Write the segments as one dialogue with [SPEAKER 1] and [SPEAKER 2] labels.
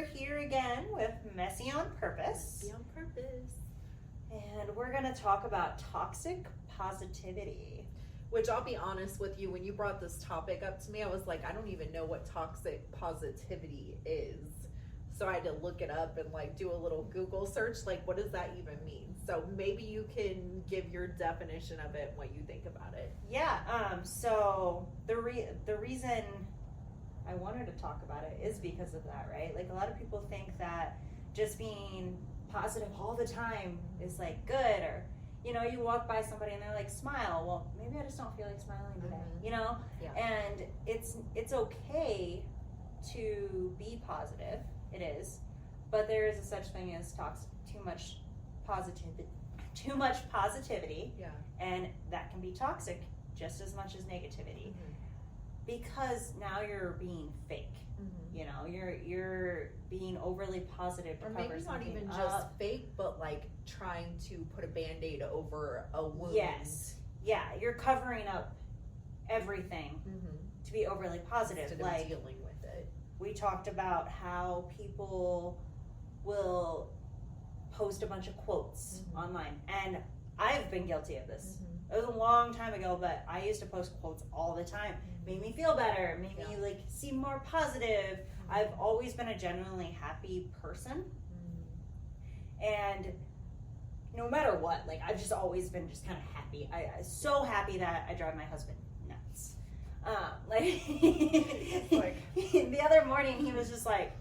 [SPEAKER 1] we're here again with Messy on Purpose.
[SPEAKER 2] Messy on Purpose.
[SPEAKER 1] And we're going to talk about toxic positivity.
[SPEAKER 2] Which I'll be honest with you, when you brought this topic up to me, I was like, I don't even know what toxic positivity is. So I had to look it up and like do a little Google search, like what does that even mean? So maybe you can give your definition of it and what you think about it.
[SPEAKER 1] Yeah, so the reason I wanted to talk about it is because of that, right? Like a lot of people think that just being positive all the time is like good, or you know, you walk by somebody and they're like, smile. Well, maybe I just don't feel like smiling today, you know?
[SPEAKER 2] Yeah.
[SPEAKER 1] And it's okay to be positive. It is. But there is a such thing as too much positivity.
[SPEAKER 2] Yeah.
[SPEAKER 1] And that can be toxic just as much as negativity.
[SPEAKER 2] Mm-hmm.
[SPEAKER 1] Because now you're being fake.
[SPEAKER 2] Mm-hmm.
[SPEAKER 1] You know, you're being overly positive to
[SPEAKER 2] Or
[SPEAKER 1] cover
[SPEAKER 2] maybe not
[SPEAKER 1] something
[SPEAKER 2] even
[SPEAKER 1] up.
[SPEAKER 2] just fake, but like trying to put a Band-Aid over a wound.
[SPEAKER 1] Yes. Yeah, you're covering up everything
[SPEAKER 2] Mm-hmm.
[SPEAKER 1] to be overly positive.
[SPEAKER 2] Instead
[SPEAKER 1] like
[SPEAKER 2] of dealing with it.
[SPEAKER 1] we talked about how people will post a bunch of quotes
[SPEAKER 2] Mm-hmm.
[SPEAKER 1] online, and I've been guilty of this.
[SPEAKER 2] Mm-hmm.
[SPEAKER 1] It was a long time ago, but I used to post quotes all the time. Made me feel better, made me like seem more positive.
[SPEAKER 2] Mm-hmm.
[SPEAKER 1] I've always been a genuinely happy person, and no matter what, like I've just always been just kind of happy. I'm so happy that I drive my husband nuts. Like the other morning he was just like,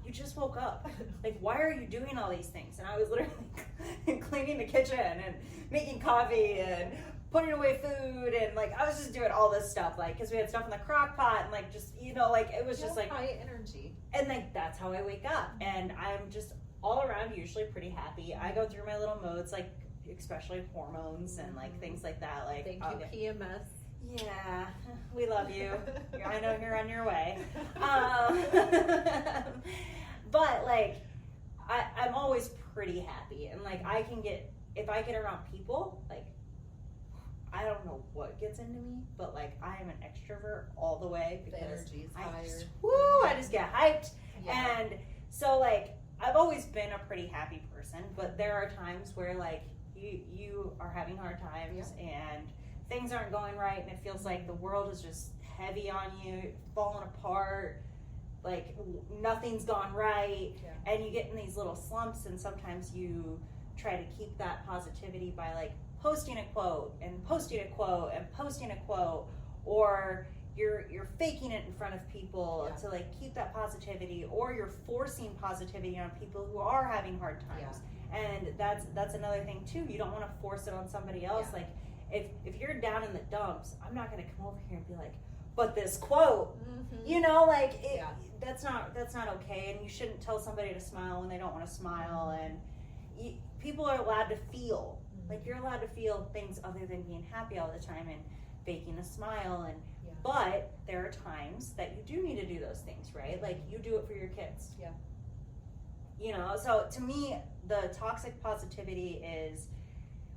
[SPEAKER 1] you just woke up. Like, why are you doing all these things? And I was literally cleaning the kitchen and making coffee and putting away food, and like I was just doing all this stuff, like because we had stuff in the crock pot, and like just, you know, like it was just like
[SPEAKER 2] high energy.
[SPEAKER 1] And like that's how I wake up, and I'm just all around usually pretty happy. I go through my little modes, like especially hormones and like things like that. Like
[SPEAKER 2] Thank you, PMS.
[SPEAKER 1] Yeah, we love you. I know you're on your way. But like, I'm always pretty happy, and like I can get, if I get around people, like I don't know what gets into me, but like I am an extrovert all the way because
[SPEAKER 2] the energy's higher.
[SPEAKER 1] I just get hyped, and so like I've always been a pretty happy person, but there are times where like you are having hard times and things aren't going right, and it feels like the world is just heavy on you, falling apart, like nothing's gone right, and you get in these little slumps, and sometimes you try to keep that positivity by like posting a quote and posting a quote and posting a quote, or you're faking it in front of people to like keep that positivity, or you're forcing positivity on people who are having hard times. And that's another thing too. You don't want to force it on somebody else. Like if you're down in the dumps, I'm not going to come over here and be like, but this quote, you know, like that's not okay. And you shouldn't tell somebody to smile when they don't want to smile. And people are allowed to feel. Like you're allowed to feel things other than being happy all the time and faking a smile. And but there are times that you do need to do those things, right? Like you do it for your kids.
[SPEAKER 2] Yeah.
[SPEAKER 1] You know, so to me, the toxic positivity is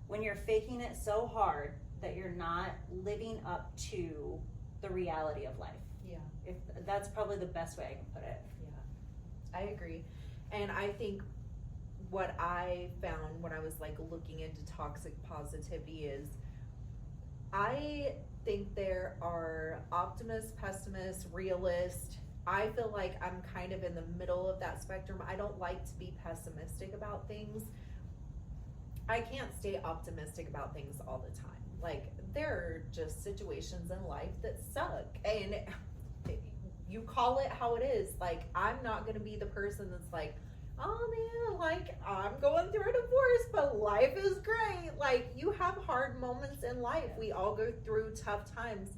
[SPEAKER 1] when you're faking it so hard that you're not living up to the reality of life.
[SPEAKER 2] Yeah.
[SPEAKER 1] If that's probably the best way I can put it.
[SPEAKER 2] Yeah. I agree. And I think what I found when I was like looking into toxic positivity is I think there are optimists, pessimists, realists. I feel like I'm kind of in the middle of that spectrum. I don't like to be pessimistic about things. I can't stay optimistic about things all the time. Like there are just situations in life that suck, and you call it how it is. Like I'm not going to be the person that's like, oh man, like I'm going through a divorce, but life is great. Like you have hard moments in life. We all go through tough times.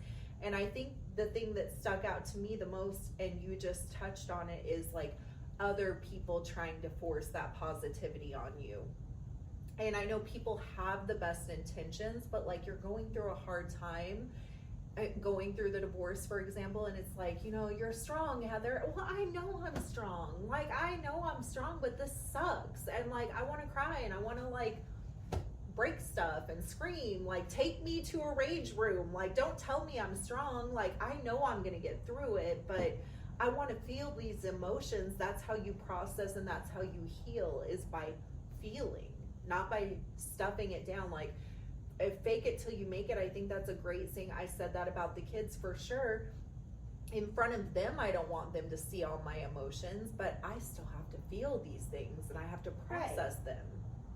[SPEAKER 2] And I think the thing that stuck out to me the most, and you just touched on it, is like other people trying to force that positivity on you. And I know people have the best intentions, but like you're going through a hard time, going through the divorce, for example, and it's like, you know, you're strong, Heather. Well, I know I'm strong. Like, I know I'm strong, but this sucks. And like, I want to cry and I want to like break stuff and scream. Like, take me to a rage room. Like, don't tell me I'm strong. Like, I know I'm going to get through it, but I want to feel these emotions. That's how you process and that's how you heal, is by feeling, not by stuffing it down. Like, fake it till you make it. I think that's a great thing. I said that about the kids for sure. In front of them, I don't want them to see all my emotions, but I still have to feel these things and I have to process them.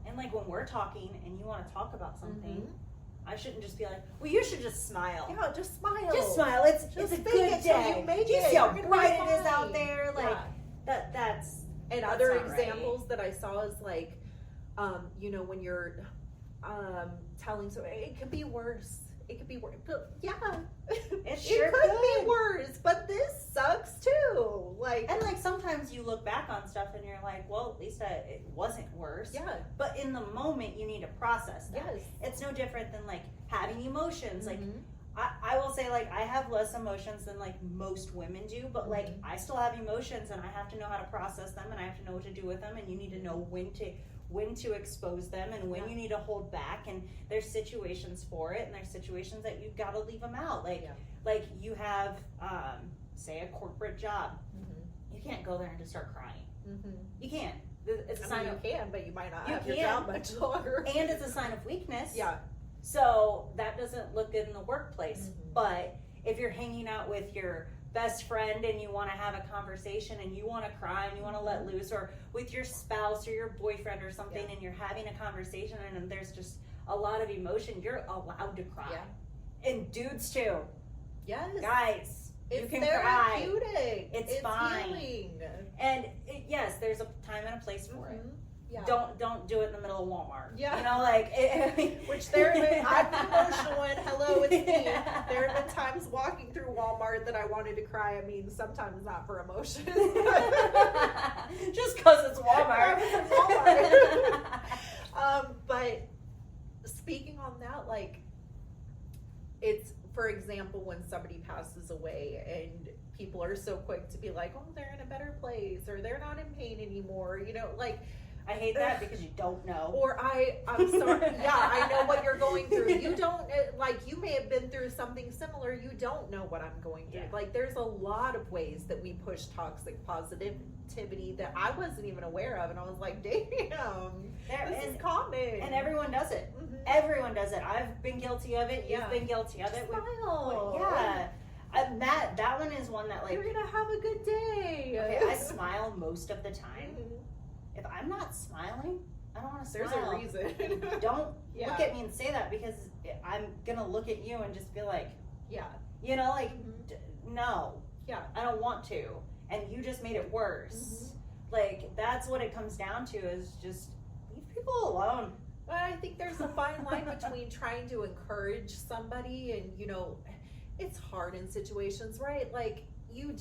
[SPEAKER 1] And like when we're talking and you want to talk about something, I shouldn't just be like, well, you should just smile.
[SPEAKER 2] Yeah, just smile.
[SPEAKER 1] Just smile. It's a good day.
[SPEAKER 2] You make
[SPEAKER 1] Do you
[SPEAKER 2] it.
[SPEAKER 1] see how
[SPEAKER 2] You're gonna
[SPEAKER 1] bright
[SPEAKER 2] be
[SPEAKER 1] it is
[SPEAKER 2] fine.
[SPEAKER 1] out there? Like that's
[SPEAKER 2] and
[SPEAKER 1] that's
[SPEAKER 2] other
[SPEAKER 1] not right.
[SPEAKER 2] examples that I saw is like, you know, when you're telling somebody, it could be worse. It could be worse. But yeah,
[SPEAKER 1] it sure
[SPEAKER 2] could be worse. But this sucks too. Like,
[SPEAKER 1] and like sometimes you look back on stuff and you're like, well, at least it wasn't worse.
[SPEAKER 2] Yeah.
[SPEAKER 1] But in the moment, you need to process that.
[SPEAKER 2] Yes.
[SPEAKER 1] It's no different than like having emotions. Like I will say, like, I have less emotions than like most women do, but like I still have emotions and I have to know how to process them and I have to know what to do with them, and you need to know when to expose them and when you need to hold back, and there's situations for it and there's situations that you've got to leave them out. Like like you have say a corporate job, you can't go there and just start crying. You can't. It's a sign
[SPEAKER 2] you
[SPEAKER 1] of,
[SPEAKER 2] can, but you might not
[SPEAKER 1] you
[SPEAKER 2] have your
[SPEAKER 1] can.
[SPEAKER 2] job much longer.
[SPEAKER 1] And it's a sign of weakness.
[SPEAKER 2] Yeah.
[SPEAKER 1] So that doesn't look good in the workplace. But if you're hanging out with your best friend and you want to have a conversation and you want to cry and you want to let loose, or with your spouse or your boyfriend or something, and you're having a conversation and there's just a lot of emotion, you're allowed to cry. And dudes too.
[SPEAKER 2] Yes.
[SPEAKER 1] Guys,
[SPEAKER 2] it's
[SPEAKER 1] you can cry.
[SPEAKER 2] Therapeutic.
[SPEAKER 1] It's fine.
[SPEAKER 2] Healing.
[SPEAKER 1] And yes, there's a time and a place for it.
[SPEAKER 2] Yeah.
[SPEAKER 1] Don't do it in the middle of Walmart.
[SPEAKER 2] Yeah.
[SPEAKER 1] You know, like
[SPEAKER 2] which there have been, I'm the emotional one. Hello, it's me. There have been times walking through Walmart that I wanted to cry. I mean, sometimes not for emotion.
[SPEAKER 1] Just because it's Walmart.
[SPEAKER 2] But speaking on that, like, it's, for example, when somebody passes away and people are so quick to be like, oh, they're in a better place, or they're not in pain anymore, you know, like,
[SPEAKER 1] I hate that because you don't know.
[SPEAKER 2] Or I'm sorry. Yeah, I know what you're going through. You don't, like, you may have been through something similar. You don't know what I'm going through. Like, there's a lot of ways that we push toxic positivity that I wasn't even aware of. And I was like, damn, this is common.
[SPEAKER 1] And everyone does it. Everyone does it. I've been guilty of it. You've been guilty of it.
[SPEAKER 2] Smile.
[SPEAKER 1] Yeah. That one is one that, like,
[SPEAKER 2] you're going to have a good day.
[SPEAKER 1] Okay, I smile most of the time. If I'm not smiling, I don't want to smile.
[SPEAKER 2] There's a reason.
[SPEAKER 1] Don't look at me and say that, because I'm going to look at you and just be like, you know, like, no.
[SPEAKER 2] Yeah.
[SPEAKER 1] I don't want to. And you just made it worse. Like, that's what it comes down to, is just leave people alone.
[SPEAKER 2] But I think there's a fine line between trying to encourage somebody and, you know, it's hard in situations, right? Like, you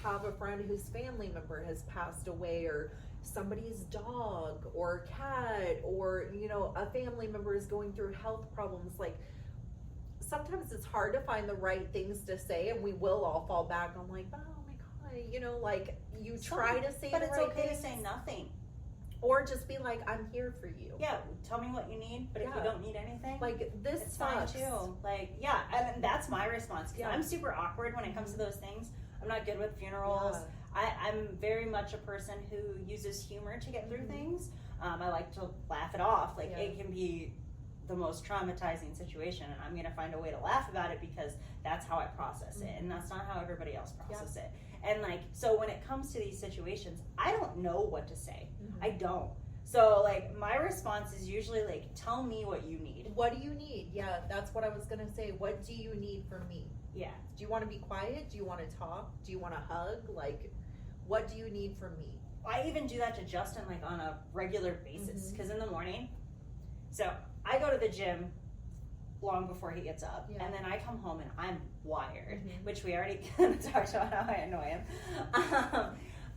[SPEAKER 2] have a friend whose family member has passed away, or somebody's dog or cat, or, you know, a family member is going through health problems. Like, sometimes it's hard to find the right things to say, and we will all fall back on like, oh my God, you know, like, you try to say, but
[SPEAKER 1] it's
[SPEAKER 2] right
[SPEAKER 1] okay
[SPEAKER 2] things,
[SPEAKER 1] to say nothing,
[SPEAKER 2] or just be like, I'm here for you.
[SPEAKER 1] Yeah, tell me what you need, but if you don't need anything,
[SPEAKER 2] like, this
[SPEAKER 1] it's
[SPEAKER 2] sucks.
[SPEAKER 1] fine too. Like, yeah, and that's my response, because I'm super awkward when it comes to those things. I'm not good with funerals. I'm very much a person who uses humor to get through things. I like to laugh it off. Like, it can be the most traumatizing situation, and I'm going to find a way to laugh about it, because that's how I process it, and that's not how everybody else processes it. And, like, so when it comes to these situations, I don't know what to say. I don't. So, like, my response is usually, like, tell me what you need.
[SPEAKER 2] What do you need? Yeah, that's what I was going to say. What do you need from me?
[SPEAKER 1] Yeah.
[SPEAKER 2] Do you want to be quiet? Do you want to talk? Do you want to hug? Like, what do you need from me?
[SPEAKER 1] I even do that to Justin, like, on a regular basis, because in the morning, so I go to the gym long before he gets up, and then I come home and I'm wired, which we already talked about how I annoy him.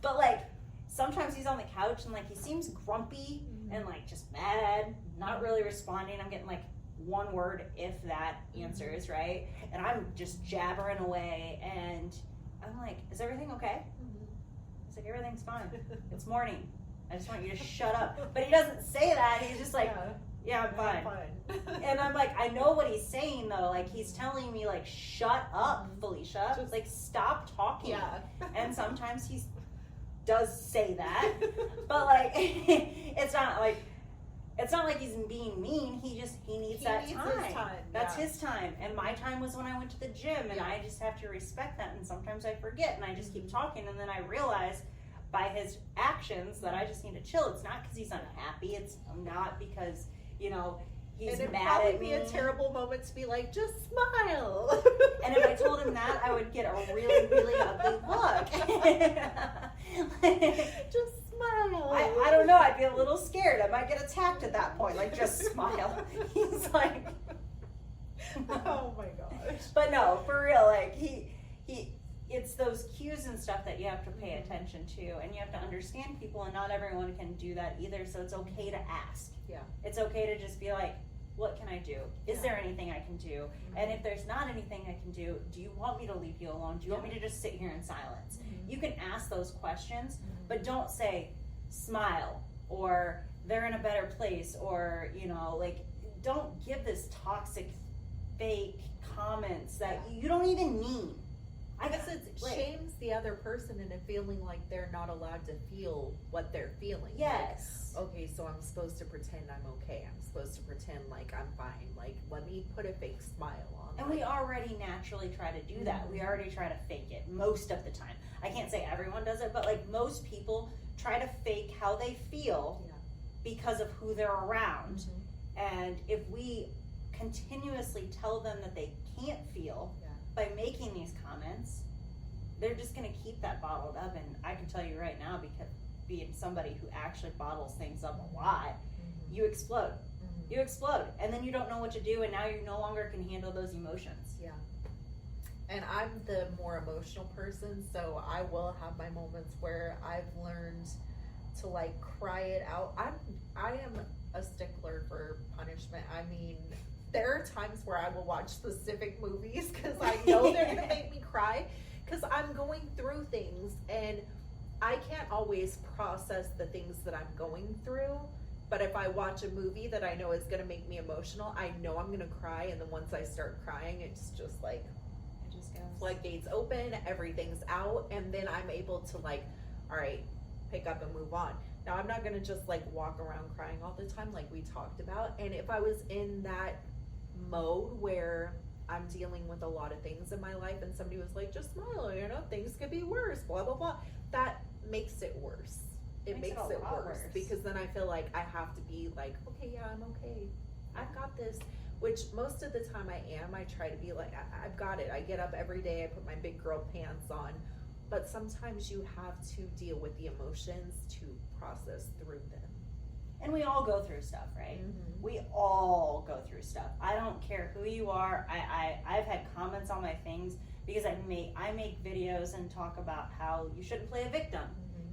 [SPEAKER 1] But, like, sometimes he's on the couch and, like, he seems grumpy and, like, just mad, not really responding. I'm getting, like, one word, if that, answers, right? And I'm just jabbering away, and I'm like, is everything okay? He's like, everything's fine. It's morning. I just want you to shut up. But he doesn't say that. He's just like, Yeah, I'm fine.
[SPEAKER 2] fine.
[SPEAKER 1] And I'm like, I know what he's saying though. Like he's telling me like, shut up, Fylisha.
[SPEAKER 2] Just-
[SPEAKER 1] like stop talking.
[SPEAKER 2] Yeah.
[SPEAKER 1] And sometimes he does say that, but like it's not like he's being mean. He needs
[SPEAKER 2] He
[SPEAKER 1] that
[SPEAKER 2] needs
[SPEAKER 1] time.
[SPEAKER 2] his time,
[SPEAKER 1] That's
[SPEAKER 2] yeah.
[SPEAKER 1] his time. And my time was when I went to the gym, and
[SPEAKER 2] Yeah.
[SPEAKER 1] I just have to respect that. And sometimes I forget, and I just keep talking, and then I realize by his actions that I just need to chill. It's not because he's unhappy. It's not because he's
[SPEAKER 2] and it'd
[SPEAKER 1] mad
[SPEAKER 2] probably
[SPEAKER 1] at me.
[SPEAKER 2] be a terrible moment to be like, just smile.
[SPEAKER 1] And if I told him that, I would get a really, really ugly look.
[SPEAKER 2] Just smile.
[SPEAKER 1] I don't know. I'd be a little scared. I might get attacked at that point. Like, just smile. He's like,
[SPEAKER 2] oh my gosh.
[SPEAKER 1] But no, for real. Like it's those cues and stuff that you have to pay attention to, and you have to understand people, and not everyone can do that either. So it's okay to ask.
[SPEAKER 2] Yeah.
[SPEAKER 1] It's okay to just be like, what can I do? Is
[SPEAKER 2] Yeah.
[SPEAKER 1] there anything I can do? And if there's not anything I can do you want me to leave you alone? Do you want me to just sit here in silence? You can ask those questions, but don't say smile or they're in a better place, or don't give this toxic fake comments that you don't even mean.
[SPEAKER 2] I guess it shames the other person into feeling like they're not allowed to feel what they're feeling.
[SPEAKER 1] Yes.
[SPEAKER 2] Like, okay, so I'm supposed to pretend I'm okay. I'm supposed to pretend like I'm fine. Like, let me put a fake smile on.
[SPEAKER 1] And we already naturally try to do that. We already try to fake it most of the time. I can't say everyone does it, but like most people try to fake how they feel because of who they're around. And if we continuously tell them that they can't feel by making these comments, they're just going to keep that bottled up. And I can tell you right now, because being somebody who actually bottles things up a lot, you explode. You explode, and then you don't know what to do, and now you no longer can handle those emotions.
[SPEAKER 2] Yeah. And I'm the more emotional person, so I will have my moments where I've learned to like cry it out. I am a stickler for punishment. I mean, there are times where I will watch specific movies because I know they're gonna make me cry, because I'm going through things and I can't always process the things that I'm going through. But if I watch a movie that I know is gonna make me emotional, I know I'm gonna cry, and then once I start crying, it's just like
[SPEAKER 1] It just goes.
[SPEAKER 2] floodgates open, everything's out, and then I'm able to like, all right, pick up and move on. Now I'm not gonna just like walk around crying all the time like we talked about. And if I was in that mode where I'm dealing with a lot of things in my life and somebody was like, just smile, things could be worse, blah blah blah, that makes it worse. It makes it worse because then I feel like I have to be like, okay, yeah, I'm okay, I've got this. Which most of the time I am. I try to be like, I've got it. I get up every day, I put my big girl pants on. But sometimes you have to deal with the emotions to process through them.
[SPEAKER 1] And we all go through stuff, right? We all go through stuff. I don't care who you are. I've had comments on my things because I make videos and talk about how you shouldn't play a victim,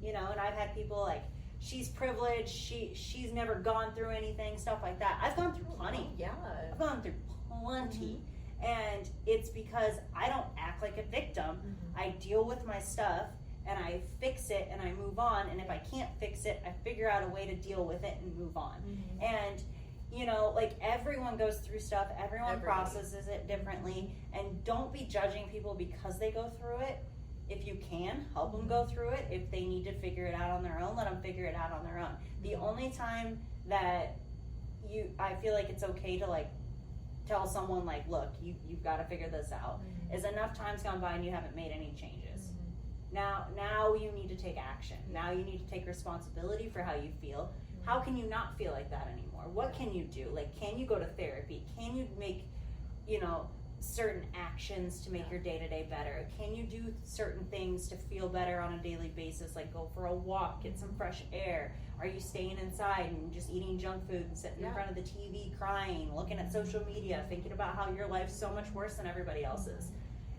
[SPEAKER 1] and I've had people like, she's privileged, she's never gone through anything, stuff like that. I've gone through plenty.
[SPEAKER 2] Yeah.
[SPEAKER 1] I've gone through plenty. And it's because I don't act like a victim. I deal with my stuff and I fix it and I move on. And if I can't fix it, I figure out a way to deal with it and move on. And like everyone goes through stuff, everyone processes it differently, and don't be judging people because they go through it. If you can, help them go through it. If they need to figure it out on their own, let them figure it out on their own. The only time that I feel like it's okay to like tell someone like, look, you've got to figure this out, is enough time's gone by and you haven't made any changes. Now you need to take action. Now you need to take responsibility for how you feel. How can you not feel like that anymore? What can you do? Like, can you go to therapy? Can you make, certain actions to make your day-to-day better? Can you do certain things to feel better on a daily basis, like go for a walk, get some fresh air? Are you staying inside and just eating junk food and sitting in front of the TV crying, looking at social media, thinking about how your life's so much worse than everybody else's?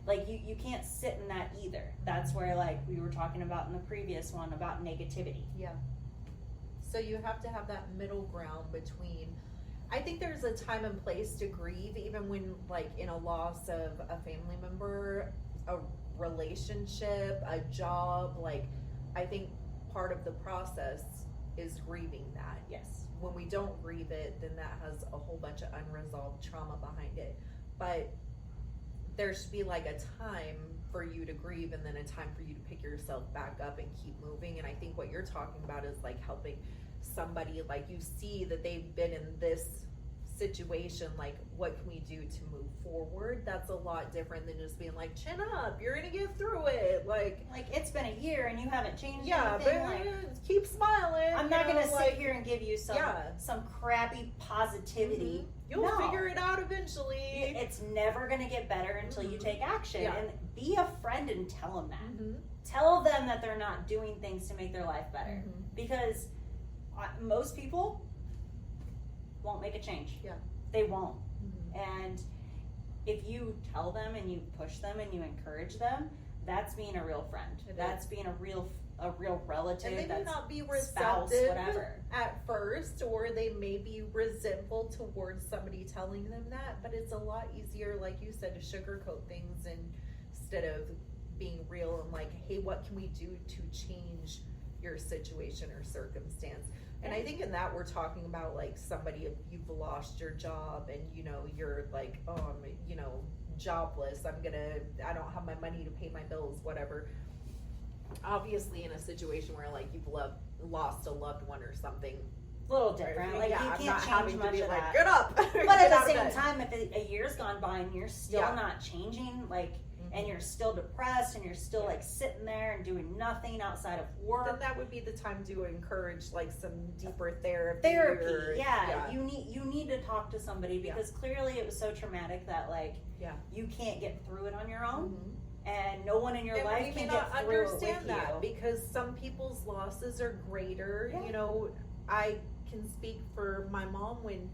[SPEAKER 1] Like, you can't sit in that either. That's where, like, we were talking about in the previous one about negativity.
[SPEAKER 2] Yeah. So you have to have that middle ground between, I think there's a time and place to grieve, even when, like, in a loss of a family member, a relationship, a job. Like, I think part of the process is grieving that.
[SPEAKER 1] Yes.
[SPEAKER 2] When we don't grieve it, then that has a whole bunch of unresolved trauma behind it. But there should be like a time for you to grieve and then a time for you to pick yourself back up and keep moving. And I think what you're talking about is like helping somebody, like you see that they've been in this situation, like what can we do to move forward? That's a lot different than just being like, chin up, you're gonna get through it. Like
[SPEAKER 1] it's been a year and you haven't changed
[SPEAKER 2] yeah,
[SPEAKER 1] anything.
[SPEAKER 2] but keep smiling.
[SPEAKER 1] I'm not gonna sit here and give you some crappy positivity.
[SPEAKER 2] You'll figure it out eventually.
[SPEAKER 1] It's never gonna get better until you take action.
[SPEAKER 2] Yeah.
[SPEAKER 1] And be a friend and tell them that. Tell them that they're not doing things to make their life better. Because most people won't make a change.
[SPEAKER 2] Yeah.
[SPEAKER 1] They won't. And if you tell them and you push them and you encourage them, that's being a real friend. That's being a real relative.
[SPEAKER 2] And they may not be
[SPEAKER 1] spouse,
[SPEAKER 2] receptive
[SPEAKER 1] whatever.
[SPEAKER 2] at first, or they may be resentful towards somebody telling them that, but it's a lot easier, like you said, to sugarcoat things instead of being real and like, hey, what can we do to change your situation or circumstance? And I think in that we're talking about like somebody, you've lost your job and you're like, oh, I'm jobless. I don't have my money to pay my bills, whatever. Obviously in a situation where like you've lost a loved one or something.
[SPEAKER 1] A little different. Like
[SPEAKER 2] yeah,
[SPEAKER 1] you can't change much of that.
[SPEAKER 2] Get up.
[SPEAKER 1] But at the same time, if a year's gone by and you're still not changing, like, and you're still depressed and you're still like sitting there and doing nothing outside of work,
[SPEAKER 2] then that would be the time to encourage like some deeper therapy.
[SPEAKER 1] You need to talk to somebody because clearly it was so traumatic that like you can't get through it on your own. And no one in your life can get through it with
[SPEAKER 2] that because some people's losses are greater. I can speak for my mom when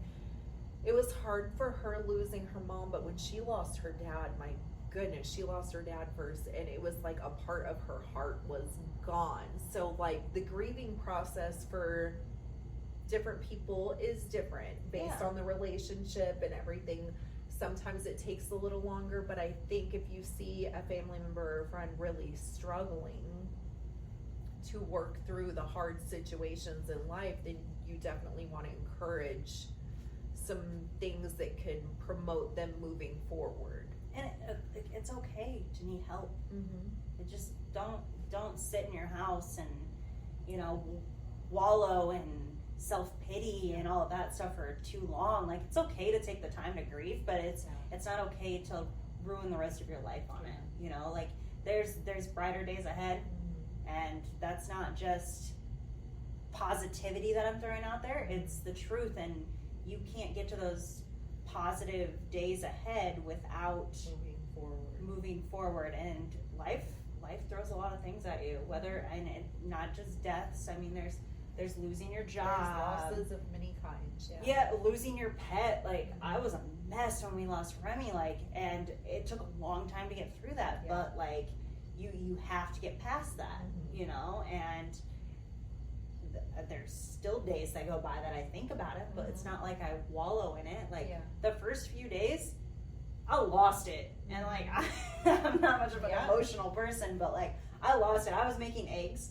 [SPEAKER 2] it was hard for her losing her mom, but when she lost her dad, my goodness, she lost her dad first, and it was like a part of her heart was gone. So like the grieving process for different people is different based on the relationship and everything. Sometimes it takes a little longer, but I think if you see a family member or a friend really struggling to work through the hard situations in life, then you definitely want to encourage some things that could promote them moving forward.
[SPEAKER 1] And it's okay to need help. And just don't sit in your house and wallow in self-pity and all of that stuff for too long. Like it's okay to take the time to grieve, but it's not okay to ruin the rest of your life on it. Like there's brighter days ahead, and that's not just positivity that I'm throwing out there. It's the truth, and you can't get to those positive days ahead without moving forward. And life throws a lot of things at you, not just deaths. I mean, there's losing your job,
[SPEAKER 2] there's losses of many kinds.
[SPEAKER 1] Losing your pet. Like I was a mess when we lost Remy, like, and it took a long time to get through that, but like you have to get past that, and there's still days that go by that I think about it, but it's not like I wallow in it. Like the first few days I lost it, and like I'm not much of an emotional person, but like I lost it. I was making eggs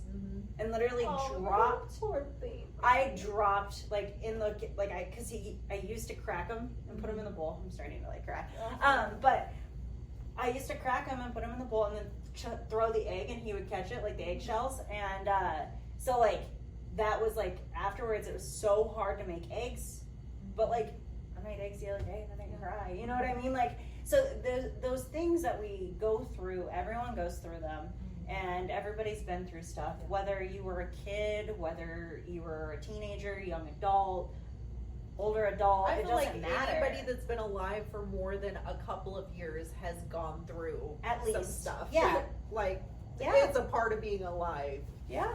[SPEAKER 1] and literally dropped.
[SPEAKER 2] Poor baby.
[SPEAKER 1] I dropped like in the because I used to crack them and put them in the bowl. I'm starting to like crack. But I used to crack them and put them in the bowl and then throw the egg, and he would catch it, like the eggshells. And so like that was like afterwards it was so hard to make eggs, but like I made eggs the other day and I didn't cry. You know what I mean? Like so those things that we go through, everyone goes through them. And everybody's been through stuff, whether you were a kid, whether you were a teenager, young adult, older adult,
[SPEAKER 2] it doesn't
[SPEAKER 1] like matter.
[SPEAKER 2] Anybody that's been alive for more than a couple of years has gone through
[SPEAKER 1] at least
[SPEAKER 2] some stuff.
[SPEAKER 1] Like
[SPEAKER 2] it's a part of being alive.
[SPEAKER 1] Yeah.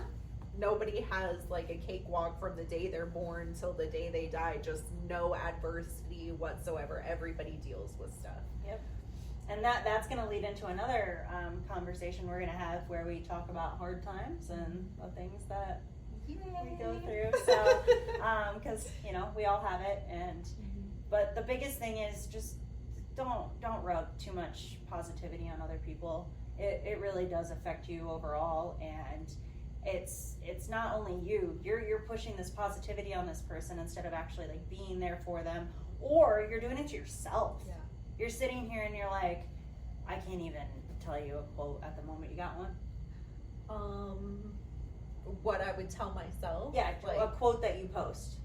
[SPEAKER 2] Nobody has like a cakewalk from the day they're born till the day they die, just no adversity whatsoever. Everybody deals with stuff.
[SPEAKER 1] Yep. And that's going to lead into another conversation we're going to have where we talk about hard times and the things that we go through. So, because we all have it, and but the biggest thing is just don't rub too much positivity on other people. It really does affect you overall, and it's not only you. You're pushing this positivity on this person instead of actually like being there for them, or you're doing it to yourself.
[SPEAKER 2] Yeah.
[SPEAKER 1] You're sitting here and you're like, I can't even tell you a quote at the moment. You got one?
[SPEAKER 2] What I would tell myself?
[SPEAKER 1] Yeah,
[SPEAKER 2] like,
[SPEAKER 1] a quote that you post.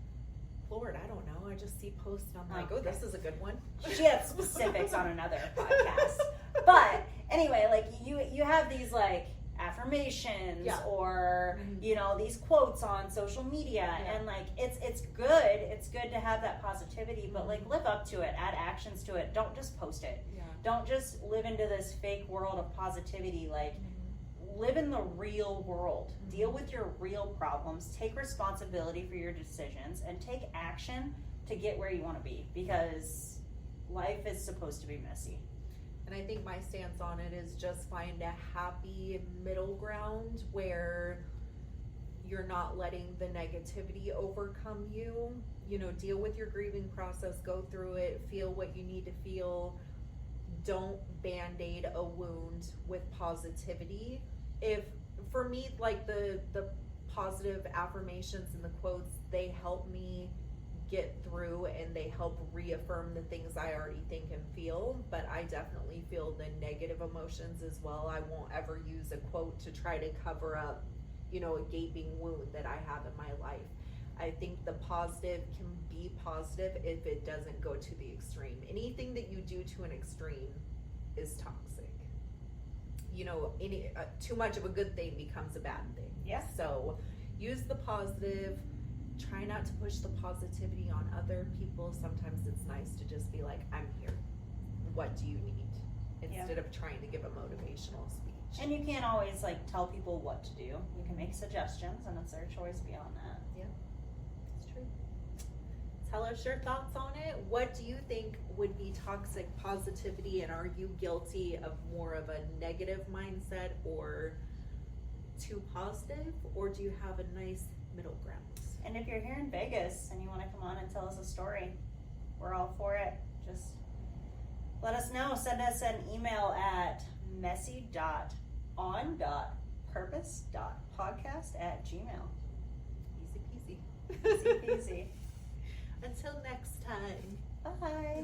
[SPEAKER 2] Lord, I don't know. I just see posts and I'm like,
[SPEAKER 1] Okay.
[SPEAKER 2] oh, this is a good one.
[SPEAKER 1] She had specifics on another podcast. But anyway, like you have these like affirmations
[SPEAKER 2] Yeah.
[SPEAKER 1] or you know, these quotes on social media, and like it's good to have that positivity, but like live up to it, add actions to it. Don't just post it.
[SPEAKER 2] Yeah.
[SPEAKER 1] Don't just live into this fake world of positivity. Like live in the real world. Deal with your real problems. Take responsibility for your decisions and take action to get where you want to be, because life is supposed to be messy.
[SPEAKER 2] And I think my stance on it is just find a happy middle ground where you're not letting the negativity overcome you. You know, deal with your grieving process, go through it, feel what you need to feel. Don't band-aid a wound with positivity. If, for me, like the positive affirmations and the quotes, they help me get through and they help reaffirm the things I already think and feel, but I definitely feel the negative emotions as well. I won't ever use a quote to try to cover up, you know, a gaping wound that I have in my life. I think the positive can be positive if it doesn't go to the extreme. Anything that you do to an extreme is toxic. You know, too much of a good thing becomes a bad thing.
[SPEAKER 1] Yeah.
[SPEAKER 2] So use the positive. Try not to push the positivity on other people. Sometimes it's nice to just be like, I'm here. What do you need? Instead of trying to give a motivational speech.
[SPEAKER 1] And you can't always like tell people what to do. You can make suggestions, and it's their choice beyond that.
[SPEAKER 2] Yeah, it's true. Tell us your thoughts on it. What do you think would be toxic positivity, and are you guilty of more of a negative mindset or too positive, or do you have a nice middle ground?
[SPEAKER 1] And if you're here in Vegas and you want to come on and tell us a story, we're all for it. Just let us know. Send us an email at messy.on.purpose.podcast@gmail.
[SPEAKER 2] Easy peasy.
[SPEAKER 1] Easy peasy.
[SPEAKER 2] Until next time.
[SPEAKER 1] Bye.